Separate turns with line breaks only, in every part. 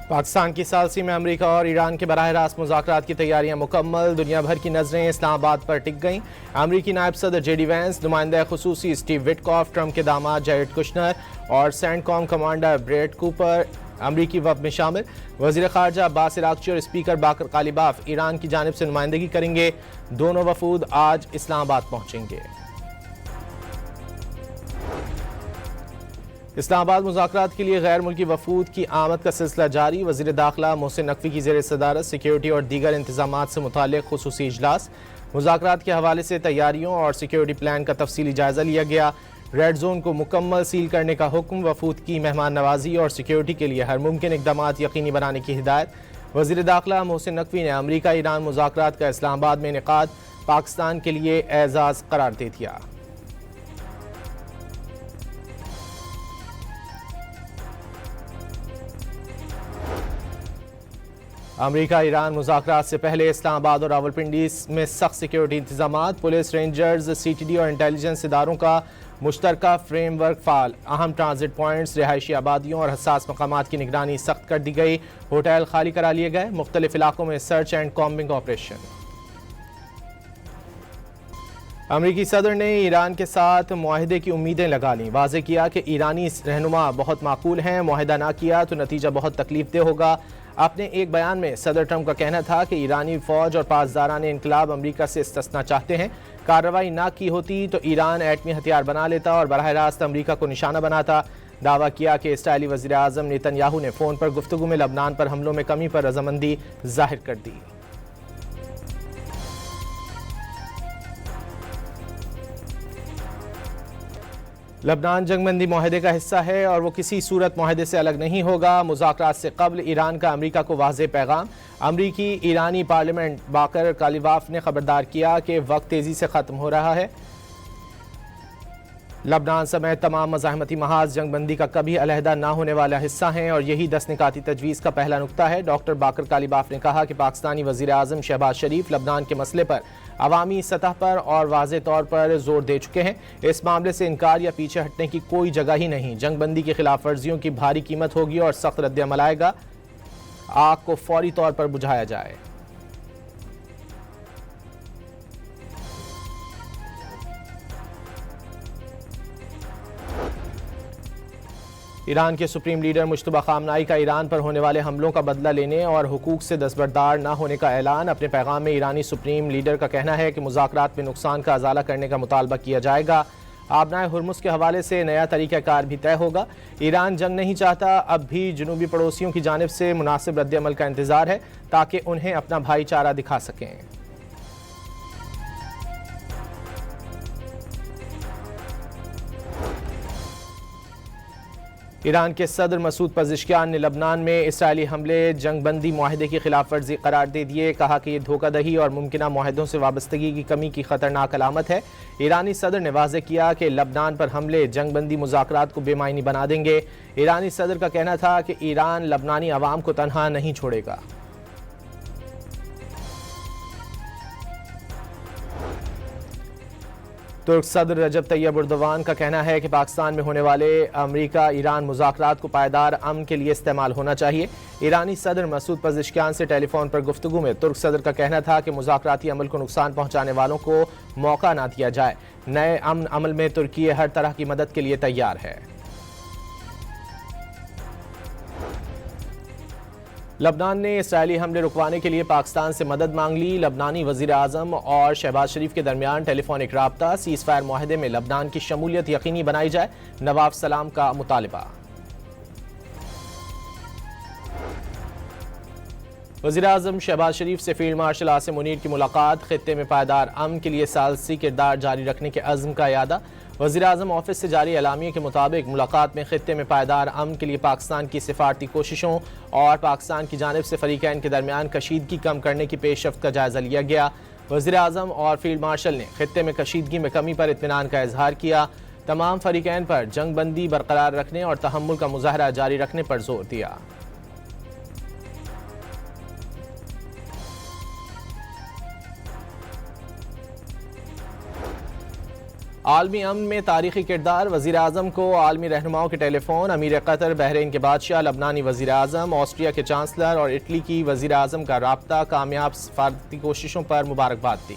पाकिस्तान की सालसी में अमेरिका और ईरान के बराह रास्त मुज़ाकरात की तैयारियां मुकम्मल। दुनिया भर की नजरें इस्लामाबाद पर टिक गईं। अमेरिकी नायब सदर जेडी वैंस, नुमाइंदा खुसूसी स्टीव विटकॉफ, ट्रंप के दामाद जैरेड कुशनर और सेंटकॉम कमांडर ब्रेट कूपर अमरीकी वफ़द में शामिल। वज़ीर ख़ारजा अब्बास इराक़ची और स्पीकर बाकर कालिबाफ ईरान की जानिब से नुमाइंदगी करेंगे। दोनों वफ़ूद आज इस्लामाबाद पहुँचेंगे। इस्लामाबाद मुज़ाकरात के लिए गैर मुल्की वफ़ूद की आमद का सिलसिला जारी। वज़ीर दाखिला मोहसिन नकवी की ज़ेर सदारत सिक्योरिटी और दीगर इंतज़ामात से मुताल्लिक़ खुसूसी इजलास। मुज़ाकरात के हवाले से तैयारियों और सिक्योरिटी प्लान का तफसीली जायज़ा लिया गया। रेड जोन को मुकम्मल सील करने का हुक्म, वफ़ूद की मेहमान नवाजी और सिक्योरिटी के लिए हर मुमकिन इक़दामात यकीनी बनाने की हिदायत। वज़ीर दाखिला मोहसिन नकवी ने अमरीका ईरान मुज़ाकरात का इस्लामाबाद में इनेकाद पाकिस्तान के लिए एज़ाज़ करार दे दिया। अमरीका ईरान मुज़ाकरात से पहले इस्लामाबाद और रावलपिंडी में सख्त सिक्योरिटी इंतजामात। पुलिस, रेंजर्स, CTD और इंटेलिजेंस इदारों का मुश्तरका फ्रेमवर्क फाल। अहम ट्रांजिट पॉइंट्स, रिहायशी आबादियों और हसास मकामात की निगरानी सख्त कर दी गई। होटल खाली करा लिए गए। मुख्तलिफ इलाकों में सर्च एंड कॉम्बिंग ऑपरेशन। अमरीकी सदर ने ईरान के साथ मुआहदे की उम्मीदें लगा लीं। वाज़ेह किया कि ईरानी रहनुमा बहुत माकूल हैं, मुआहदा ना किया तो नतीजा बहुत तकलीफदेह होगा। अपने एक बयान में सदर ट्रंप का कहना था कि ईरानी फौज और पासदारान इनकलाब अमरीका से इस्तिस्ना चाहते हैं। कार्रवाई ना की होती तो ईरान एटमी हथियार बना लेता और बराह रास्त अमरीका को निशाना बनाता। दावा किया कि इसराइली वज़ीर आज़म नेतन्याहू ने फ़ोन पर गुफ्तगू में लबनान पर हमलों में कमी पर रजामंदी जाहिर कर दी। लबनान जंगबंदी मुआहदे का हिस्सा है और वो किसी सूरत मुआहदे से अलग नहीं होगा। मुज़ाकरात से कबल ईरान का अमरीका को वाज़ेह पैगाम। अमरीकी ईरानी पार्लियामेंट बाकर कालिबाफ ने खबरदार किया कि वक्त तेज़ी से ख़त्म हो रहा है। लबनान समेत तमाम मज़ाहमती महाज जंगबंदी का कभी अलहदा ना होने वाला हिस्सा हैं और यही 10 निकाती तजवीज़ का पहला नुक्ता है। डॉक्टर बाकर कालिबाफ ने कहा कि पाकिस्तानी वज़ीर आज़म शहबाज शरीफ लबनान के मसले पर अवामी सतह पर और वाज़े तौर पर जोर दे चुके हैं। इस मामले से इनकार या पीछे हटने की कोई जगह ही नहीं। जंगबंदी की खिलाफ वर्जियों की भारी कीमत होगी और सख्त रद्द-ए-अमल आएगा। आग को फौरी तौर पर बुझाया जाए। ईरान के सुप्रीम लीडर मुश्तबा खामनाई का ईरान पर होने वाले हमलों का बदला लेने और हुकूक से दस्तबरदार न होने का ऐलान। अपने पैगाम में ईरानी सुप्रीम लीडर का कहना है कि मुज़ाकरात में नुकसान का अजाला करने का मुतालबा किया जाएगा। आबनाए हुर्मुज़ के हवाले से नया तरीक़ाकार भी तय होगा। ईरान जंग नहीं चाहता, अब भी जनूबी पड़ोसियों की जानिब से मुनासिब रद्द-ए-अमल का इंतज़ार है ताकि उन्हें अपना भाईचारा दिखा सकें। ईरान के सदर मसूद पज़ेश्कियान ने लबनान में इसराइली हमले जंगबंदी मुआहदे की खिलाफ वर्जी करार दे दिए। कहा कि ये धोखादही और मुमकिन मुआहदों से वाबस्तगी की कमी की खतरनाक अलामत है। ईरानी सदर ने वाज़ेह किया कि लबनान पर हमले जंगबंदी मुज़ाकरात को बेमायनी बना देंगे। ईरानी सदर का कहना था कि ईरान लबनानी अवाम को तनहा नहीं छोड़ेगा। तुर्क सदर रजब तैयब एर्दोगान का कहना है कि पाकिस्तान में होने वाले अमरीका ईरान मुज़ाकरात को पायदार अमन के लिए इस्तेमाल होना चाहिए। ईरानी सदर मसूद पज़ेश्कियान से टेलीफोन पर गुफ्तगू में तुर्क सदर का कहना था कि मुज़ाकराती अमल को नुकसान पहुँचाने वालों को मौका ना दिया जाए। नए अमन अमल में तुर्की हर तरह की मदद के लिए तैयार है। लबनान ने इसराइली हमले रुकवाने के लिए पाकिस्तान से मदद मांग ली। लबनानी वज़ीर आज़म और शहबाज शरीफ के दरमियान टेलीफोनिक राब्ता। सीज़ फायर मुआहदे में लबनान की शमूलियत यकीनी बनाई जाए, नवाब सलाम का मुतालबा। वज़ीर आज़म शहबाज शरीफ से फील्ड मार्शल आसिम मुनीर की मुलाकात। खित्ते में पायदार अमन के लिए सालसी किरदार जारी रखने के अज़्म का यादा। वज़ीर आज़म ऑफिस से जारी एलामिया के मुताबिक मुलाकात में खित्ते में पायदार अमन के लिए पाकिस्तान की सिफारती कोशिशों और पाकिस्तान की जानिब से फ़रीक़ैन के दरमियान कशीदगी कम करने की पेशरफ्त का जायज़ा लिया गया। वज़ीर आज़म और फील्ड मार्शल ने खित्ते में कशीदगी में कमी पर इत्मीनान का इजहार किया। तमाम फ़रीक़ैन पर जंगबंदी बरकरार रखने और तहम्मुल का मुज़ाहरा जारी रखने पर जोर दिया। आलमी अमन में तारीखी किरदार, वज़ीर आज़म को आलमी रहनुमाओं के टेलीफोन, अमीर कतर, बहरीन के बादशाह, लबनानी वज़ीर आज़म, ऑस्ट्रिया के चांसलर और इटली की वज़ीर आज़म का राब्ता, कामयाब सफारती कोशिशों पर मुबारकबाद दी।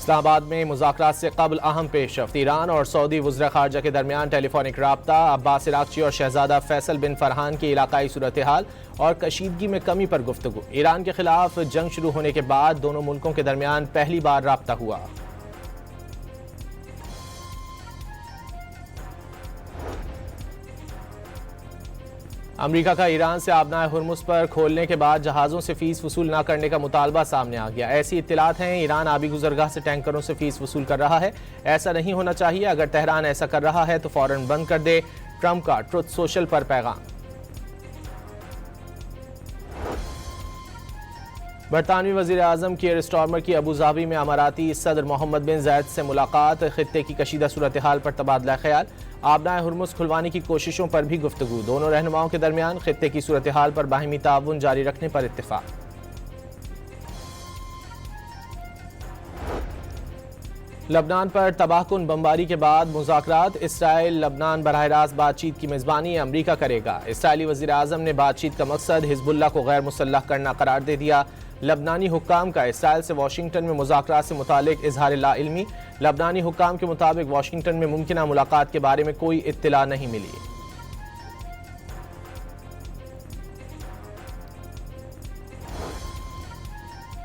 इस्लामाबाद में मुज़ाकरात से कबल अहम पेशरफ्त, ईरान और सऊदी वज़ीर ख़ारजा के दरमियान टेलीफोनिक राब्ता, अब्बास इराक़ची और शहजादा फैसल बिन फरहान की इलाकाई सूरत हाल और कशीदगी में कमी पर गुफ्तगू। ईरान के खिलाफ जंग शुरू होने के बाद दोनों मुल्कों के दरमियान पहली बार राब्ता हुआ। अमेरिका का ईरान से आबनाए हुर्मुज़ पर खोलने के बाद जहाज़ों से फीस वसूल न करने का मुतालबा सामने आ गया। ऐसी इत्तलात हैं ईरान आबी गुजरगाह से टैंकरों से फीस वसूल कर रहा है। ऐसा नहीं होना चाहिए। अगर तेहरान ऐसा कर रहा है तो फौरन बंद कर दे। ट्रंप का ट्रुथ सोशल पर पैगाम। बरतानवी वज़ीर आज़म कीयर स्टार्मर की अबू धाबी में अमाराती सदर मोहम्मद बिन ज़ायद से मुलाकात, खित्ते की कशीदा सूरत हाल पर तबादला ख्याल, आबनाए हुर्मुज़ खुलवाने की कोशिशों पर भी गुफ्तगू। दोनों रहनुमाओं के दरमियान खित्ते की सूरत हाल पर बाहिमी ताउन जारी रखने पर इत्तिफाक। लबनान पर तबाहकुन बमबारी के बाद मुज़ाकरात, इसराइल लबनान बराह रास्त बातचीत की मेज़बानी अमरीका करेगा। इसराइली वज़ीर आज़म ने बातचीत का मकसद हिज़्बुल्लाह को गैर मुसल्लह करना करार दे दिया। लबनानी हुक्काम का इसराइल से वाशिंगटन में मुज़ाकरात से मुतालिक इजहार ला इल्मी। लबनानी हुक्काम के मुताबिक वाशिंगटन में मुमकिना मुलाकात के बारे में कोई इत्तला नहीं मिली।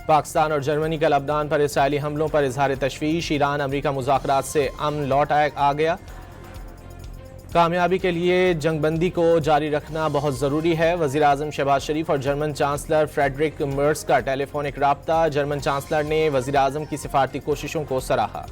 पाकिस्तान और जर्मनी का लबनान पर इसराइली हमलों पर इजहार तशवीश, ईरान अमरीका मुज़ाकरात से अमन लौट आ गया। कामयाबी के लिए जंगबंदी को जारी रखना बहुत ज़रूरी है। वज़ीर आज़म शहबाज शरीफ और जर्मन चांसलर फ्रेडरिक मर्स का टेलीफोनिक राब्ता, जर्मन चांसलर ने वज़ीर आज़म की सिफारती कोशिशों को सराहा।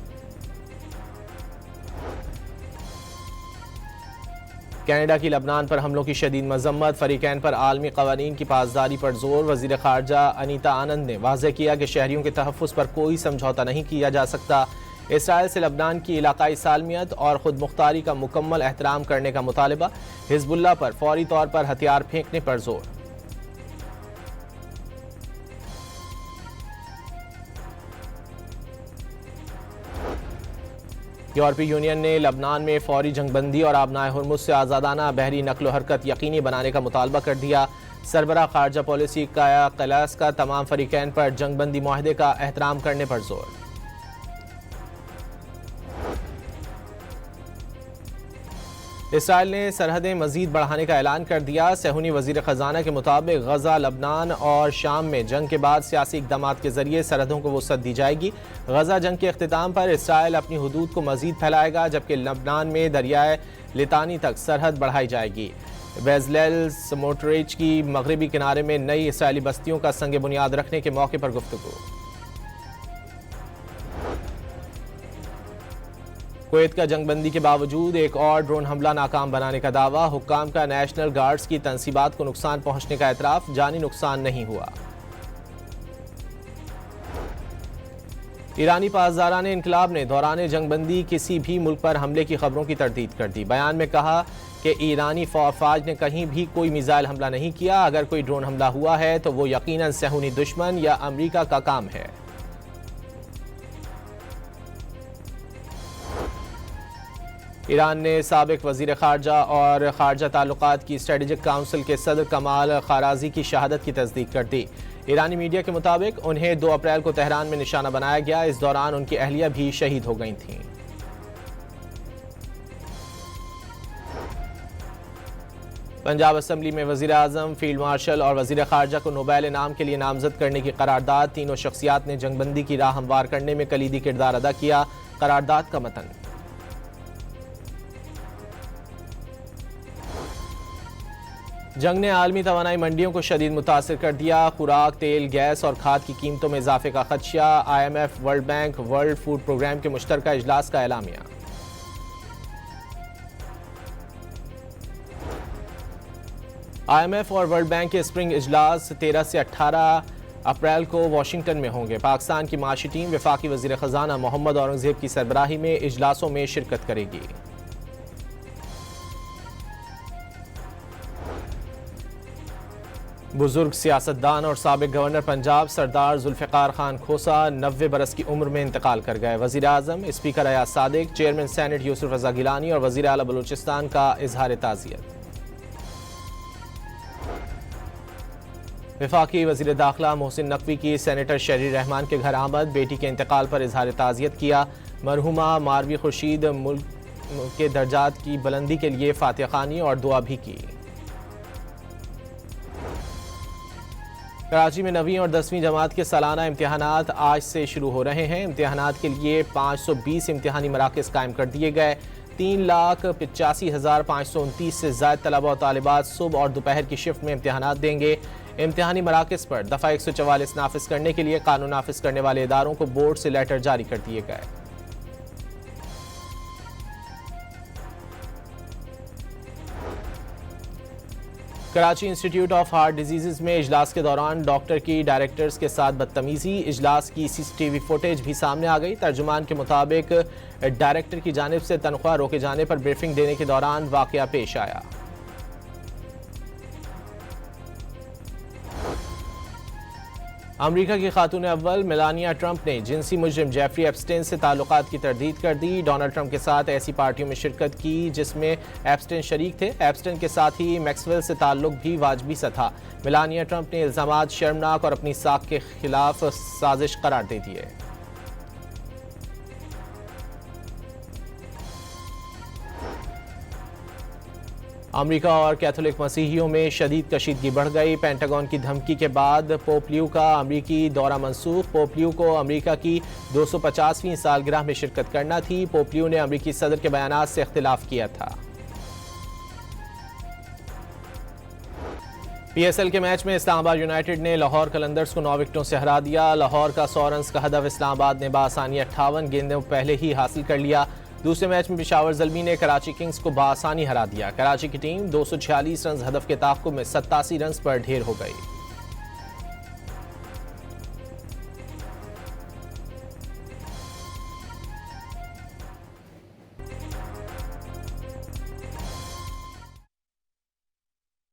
कनाडा की लबनान पर हमलों की शदीद मजम्मत, फरीकैन पर आलमी कवानीन की पासदारी पर जोर। वज़ीर ख़ारजा अनीता आनंद ने वाज़ेह किया कि शहरियों के तहफ़्फ़ुज़ पर कोई समझौता नहीं किया जा सकता। इसराइल से लबनान की इलाकाई सालमियत और खुद मुख्तारी का मुकम्मल एहतराम करने का मुतालबा। हिज़्बुल्लाह पर फौरी तौर पर हथियार फेंकने पर जोर। यूरोपीय यूनियन ने लबनान में फौरी जंगबंदी और आबनाए हुर्मुज़ से आज़ादाना बहरी नकलो हरकत यकीनी बनाने का मुतालबा कर दिया। सरबराह खारजा पॉलिसी काया कलास का तमाम फरीकैन पर जंगबंदी मुआहदे का एहतराम करने पर जोर। इसराइल ने सरहदें मजीद बढ़ाने का ऐलान कर दिया। सेहूनी वज़ीर ख़जाना के मुताबिक गजा, लबनान और शाम में जंग के बाद सियासी इक़दामात के जरिए सरहदों को वसअत दी जाएगी। गजा जंग के अख्तिताम पर इसराइल अपनी हुदूद को मजीद फैलाएगा, जबकि लबनान में दरियाए लितानी तक सरहद बढ़ाई जाएगी। बेज़लेल स्मोट्रिच की मगरबी किनारे में नई इसराइली बस्तियों का संग बुनियाद रखने के मौके पर गुफ्तगू। कुवैत का जंगबंदी के बावजूद एक और ड्रोन हमला नाकाम बनाने का दावा। हुक्काम का नेशनल गार्ड्स की तंसीबात को नुकसान पहुंचने का एतराफ़, जानी नुकसान नहीं हुआ। ईरानी पासदारान इनकलाब ने दौरान जंगबंदी किसी भी मुल्क पर हमले की खबरों की तरदीद कर दी। बयान में कहा कि ईरानी फौज ने कहीं भी कोई मिसाइल हमला नहीं किया। अगर कोई ड्रोन हमला हुआ है तो वो यकीनन सेहूनी दुश्मन या अमरीका का काम है। ईरान ने साबिक वज़ीर ख़ारजा और ख़ारजा ताल्लुक़ात की स्ट्रेटेजिक काउंसिल के सदर कमाल ख़ाराज़ी की शहादत की तस्दीक कर दी। ईरानी मीडिया के मुताबिक उन्हें 2 अप्रैल को तेहरान में निशाना बनाया गया। इस दौरान उनकी अहलिया भी शहीद हो गई थीं। पंजाब असम्बली में वज़ीर आज़म, फील्ड मार्शल और वज़ीर ख़ारजा को नोबेल इनाम के लिए नामजद करने की करारदाद। तीनों शख्सियात ने जंगबंदी की राह हमवार करने में कलीदी किरदार अदा किया। करारदाद का मतन। जंग ने आलमी तवानाई मंडियों को शदीद मुतासिर कर दिया। खुराक, तेल, गैस और खाद की कीमतों में इजाफे का खदशा। IMF, world bank, world food programme के मुश्तरका इजलास का एलामिया। IMF और वर्ल्ड बैंक के स्प्रिंग इजलास 13 से 18 अप्रैल को वाशिंगटन में होंगे। पाकिस्तान की माशी टीम वफाकी वज़ीर ख़जाना मोहम्मद औरंगज़ेब की सरबराही में इजलासों में शिरकत करेगी। बुजुर्ग सियासतदान और साबिक गवर्नर पंजाब सरदार जुल्फ़िकार खान खोसा 90 बरस की उम्र में इंतकाल कर गए। वज़ीर आज़म, speaker Ayaz Sadiq, chairman senate Yusuf Raza Gilani और वज़ीर आला बलूचिस्तान का इजहार ताज़ियत। वफाकी वज़ीर दाखिला मोहसिन नकवी की सेनेटर शहरी रहमान के घर आमद, बेटी के इंतकाल पर इजहार ताज़ियत किया। मरहुमा मारवी खुर्शीद मुल्क के दर्जात की बुलंदी के लिए फातिहा खानी और दुआ भी की। कराची में 9वीं और 10वीं जमात के सालाना इम्तिहानात आज से शुरू हो रहे हैं। इम्तिहानात के लिए 520 इम्तिहानी मराकज़ कायम कर दिए गए। 3,85,529 से ज़ायद तलबा और तालिबात सुबह और दोपहर की शिफ्ट में इम्तिहानात देंगे। इम्तिहानी मराकज़ पर दफ़ा 144 नाफिज करने के लिए कानून नाफिज करने वाले इदारों को बोर्ड से लेटर जारी कर दिए गए। Karachi institute of heart disease में इजलास के दौरान डॉक्टर की डायरेक्टर्स के साथ बदतमीजी, इजलास की CCTV फुटेज भी सामने आ गई। तर्जुमान के मुताबिक डायरेक्टर की जानिब से तनख्वाह रोके जाने पर ब्रीफिंग देने के दौरान वाकया पेश आया। अमरीका की खातून अव्वल मेलानिया ट्रंप ने जिनसी मुजरिम जेफरी एप्स्टेन से ताल्लुकात की तरदीद कर दी। डोनाल्ड ट्रंप के साथ ऐसी पार्टियों में शिरकत की जिसमें एप्स्टेन शरीक थे। एप्स्टेन के साथ ही मैक्सवेल से ताल्लुक भी वाजबी सा था। मेलानिया ट्रंप ने इल्जामात शर्मनाक और अपनी साख के खिलाफ साजिश करार दे दिए। अमेरिका और कैथोलिक मसीहियों में शदीद कशीदगी बढ़ गई। पेंटागन की धमकी के बाद पोप लियो का अमरीकी दौरा मंसूख। पोप लियो को अमरीका की 250वीं सालगिरह में शिरकत करना थी। पोप लियो ने अमरीकी सदर के बयानात से इख्तिलाफ किया था। PSL के मैच में इस्लामाबाद यूनाइटेड ने लाहौर कलंदर्स को 9 विकेटों से हरा दिया। लाहौर का 100 रन का हदफ इस्लामाबाद ने बासानी 58 गेंदों पहले ही हासिल कर लिया। दूसरे मैच में पेशावर ज़ल्मी ने कराची किंग्स को बासानी हरा दिया। कराची की टीम 246 रन हदफ के ताक़ुब में 87 रन पर ढेर हो गई।